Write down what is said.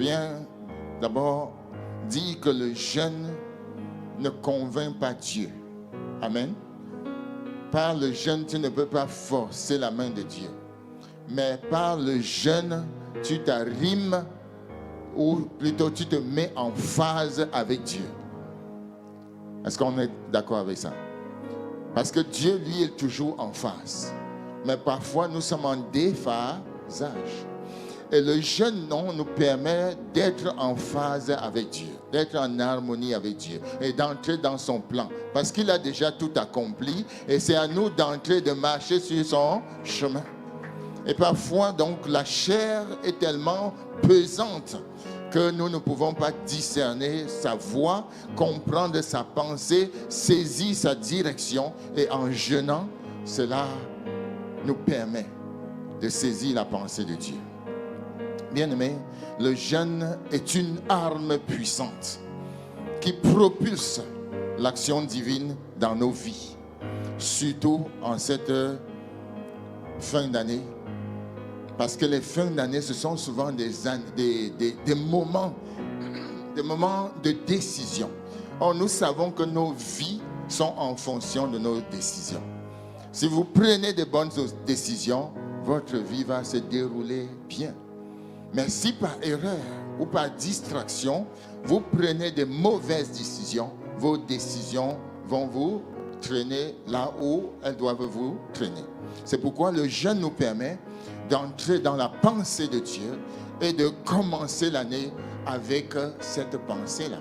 viens d'abord dire que le jeûne ne convainc pas Dieu. Amen. Par le jeûne, tu ne peux pas forcer la main de Dieu. Mais par le jeûne, tu t'arrimes, ou plutôt tu te mets en phase avec Dieu. Est-ce qu'on est d'accord avec ça? Parce que Dieu, lui, est toujours en phase. Mais parfois, nous sommes en déphasage. Et le jeûne, non, nous permet d'être en phase avec Dieu, d'être en harmonie avec Dieu et d'entrer dans son plan. Parce qu'il a déjà tout accompli et c'est à nous d'entrer, de marcher sur son chemin. Et parfois, donc, la chair est tellement pesante que nous ne pouvons pas discerner sa voix, comprendre sa pensée, saisir sa direction. Et en jeûnant, cela nous permet de saisir la pensée de Dieu. Bien-aimés, le jeûne est une arme puissante qui propulse l'action divine dans nos vies, surtout en cette fin d'année. Parce que les fins d'année, ce sont souvent des moments de décision. Or, nous savons que nos vies sont en fonction de nos décisions. Si vous prenez de bonnes décisions, votre vie va se dérouler bien. Mais si par erreur ou par distraction, vous prenez de mauvaises décisions, vos décisions vont vous traîner là où elles doivent vous traîner. C'est pourquoi le jeûne nous permet d'entrer dans la pensée de Dieu et de commencer l'année avec cette pensée-là.